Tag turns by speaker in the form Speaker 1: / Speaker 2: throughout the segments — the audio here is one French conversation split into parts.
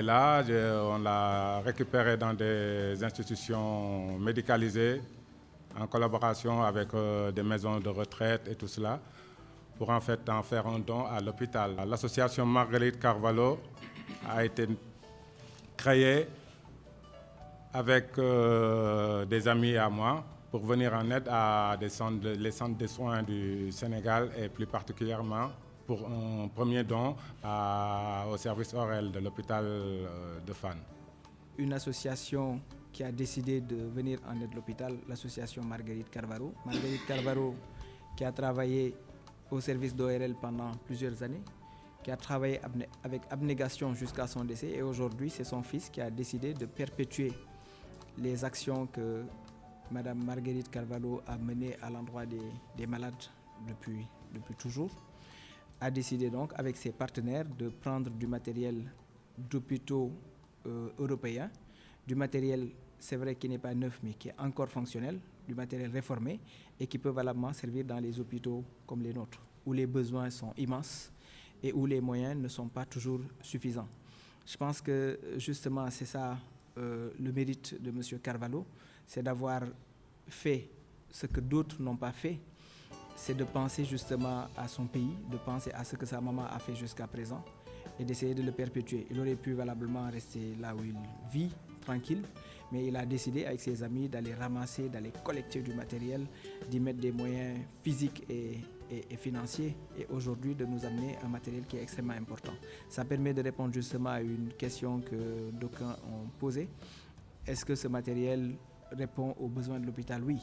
Speaker 1: là, on l'a récupéré dans des institutions médicalisées en collaboration avec des maisons de retraite et tout cela, pour en fait en faire un don à l'hôpital. L'association Marguerite Carvalho a été créée avec des amis à moi pour venir en aide à les centres de soins du Sénégal et plus particulièrement pour un premier don au service ORL de l'hôpital de Fann.
Speaker 2: Une association qui a décidé de venir en aide à l'hôpital, l'association Marguerite Carvalho. Marguerite Carvalho qui a travaillé au service d'ORL pendant plusieurs années, qui a travaillé avec abnégation jusqu'à son décès et aujourd'hui c'est son fils qui a décidé de perpétuer les actions que Madame Marguerite Carvalho a menées à l'endroit des malades depuis toujours, a décidé donc avec ses partenaires de prendre du matériel d'hôpitaux européens, du matériel c'est vrai qui n'est pas neuf mais qui est encore fonctionnel, du matériel réformé et qui peut valablement servir dans les hôpitaux comme les nôtres, où les besoins sont immenses et où les moyens ne sont pas toujours suffisants. Je pense que justement c'est ça le mérite de M. Carvalho, c'est d'avoir fait ce que d'autres n'ont pas fait, c'est de penser justement à son pays, de penser à ce que sa maman a fait jusqu'à présent et d'essayer de le perpétuer. Il aurait pu valablement rester là où il vit, tranquille, mais il a décidé avec ses amis d'aller ramasser, d'aller collecter du matériel, d'y mettre des moyens physiques et financiers et aujourd'hui de nous amener un matériel qui est extrêmement important. Ça permet de répondre justement à une question que d'aucuns ont posée. Est-ce que ce matériel répond aux besoins de l'hôpital? Oui,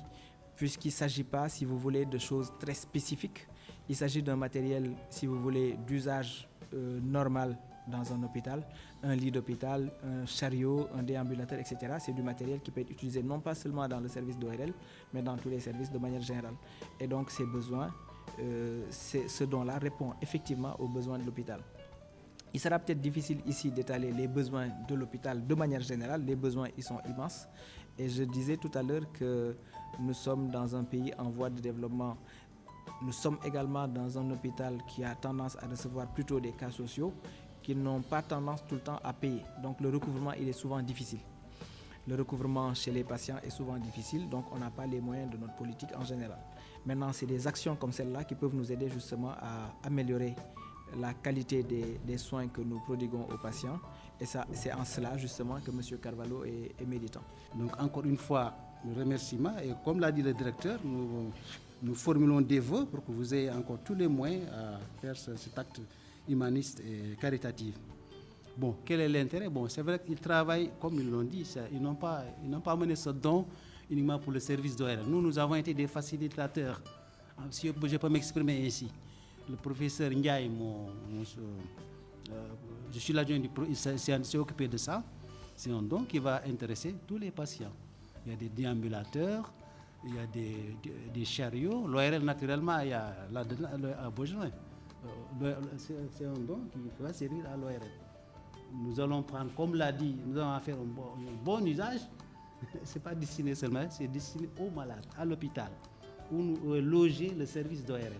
Speaker 2: puisqu'il ne s'agit pas, si vous voulez, de choses très spécifiques. Il s'agit d'un matériel, si vous voulez, d'usage normal dans un hôpital, un lit d'hôpital, un chariot, un déambulateur, etc. C'est du matériel qui peut être utilisé non pas seulement dans le service d'ORL, mais dans tous les services de manière générale. Et donc ces besoins, ce don-là répond effectivement aux besoins de l'hôpital. Il sera peut-être difficile ici d'étaler les besoins de l'hôpital de manière générale, les besoins ils sont immenses. Et je disais tout à l'heure que nous sommes dans un pays en voie de développement. Nous sommes également dans un hôpital qui a tendance à recevoir plutôt des cas sociaux qui n'ont pas tendance tout le temps à payer. Donc le recouvrement il est souvent difficile. Le recouvrement chez les patients est souvent difficile, donc on n'a pas les moyens de notre politique en général. Maintenant, c'est des actions comme celle-là qui peuvent nous aider justement à améliorer la qualité des soins que nous prodiguons aux patients. Et ça, c'est en cela justement que M. Carvalho est méritant.
Speaker 3: Donc encore une fois, le remerciement. Et comme l'a dit le directeur, nous formulons des vœux pour que vous ayez encore tous les moyens à faire cet acte humaniste et caritatif. Bon, quel est l'intérêt? Bon, c'est vrai qu'ils travaillent, comme ils l'ont dit, ils n'ont pas mené ce don uniquement pour le service d'ORL. Nous avons été des facilitateurs. Si je peux m'exprimer ainsi. Le professeur Ndiaye, je suis l'adjoint du professeur, s'est occupé de ça. C'est un don qui va intéresser tous les patients. Il y a des déambulateurs, il y a des chariots. L'ORL, naturellement, il y a à Beaujoin. C'est un don qui va servir à l'ORL. Nous allons prendre, comme l'a dit, nous allons faire un bon usage. Ce n'est pas destiné seulement, c'est destiné aux malades, à l'hôpital, où nous loger le service d'ORL.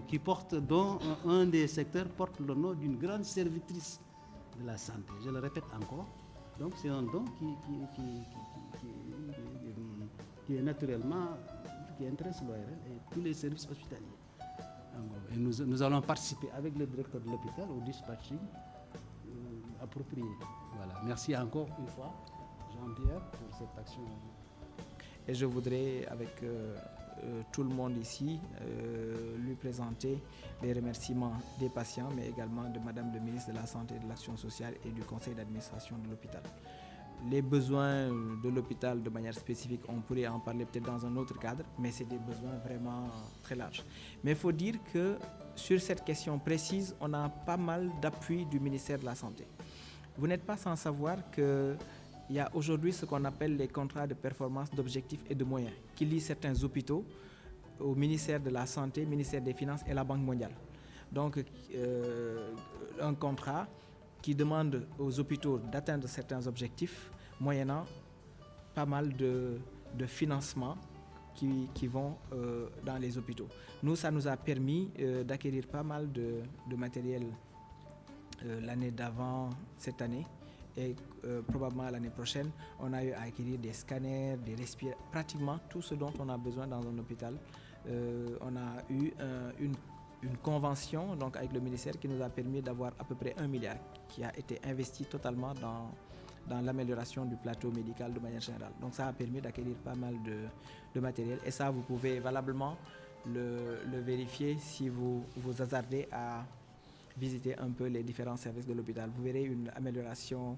Speaker 3: Qui porte, dont un des secteurs porte le nom d'une grande servitrice de la santé. Je le répète encore. Donc c'est un don qui est naturellement, qui intéresse l'ORL et tous les services hospitaliers. Et nous allons participer avec le directeur de l'hôpital au dispatching approprié. Voilà. Merci encore une fois, Jean-Pierre, pour cette action.
Speaker 2: Et je voudrais, avec tout le monde ici, lui présenter les remerciements des patients, mais également de Madame le ministre de la Santé et de l'Action sociale et du conseil d'administration de l'hôpital. Les besoins de l'hôpital de manière spécifique, on pourrait en parler peut-être dans un autre cadre, mais c'est des besoins vraiment très larges. Mais il faut dire que sur cette question précise, on a pas mal d'appui du ministère de la Santé. Vous n'êtes pas sans savoir qu'il y a aujourd'hui ce qu'on appelle les contrats de performance, d'objectifs et de moyens, qui lient certains hôpitaux au ministère de la Santé, ministère des Finances et la Banque mondiale. Donc, un contrat qui demande aux hôpitaux d'atteindre certains objectifs, moyennant pas mal de financements qui vont dans les hôpitaux. Nous, ça nous a permis d'acquérir pas mal de matériel l'année d'avant cette année et probablement l'année prochaine, on a eu à acquérir des scanners, des respirateurs, pratiquement tout ce dont on a besoin dans un hôpital. On a eu une convention donc, avec le ministère qui nous a permis d'avoir à peu près 1 milliard qui a été investi totalement dans l'amélioration du plateau médical de manière générale. Donc ça a permis d'acquérir pas mal de matériel et ça vous pouvez valablement le vérifier si vous vous hasardez à visiter un peu les différents services de l'hôpital. Vous verrez une amélioration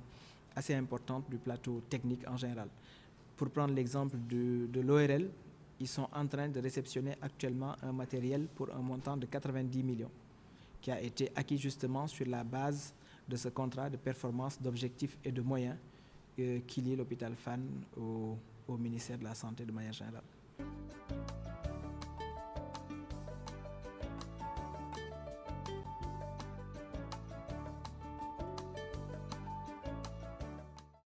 Speaker 2: assez importante du plateau technique en général. Pour prendre l'exemple de l'ORL, ils sont en train de réceptionner actuellement un matériel pour un montant de 90 millions qui a été acquis justement sur la base de ce contrat de performance, d'objectifs et de moyens qui lie l'hôpital Fann au ministère de la Santé de manière générale.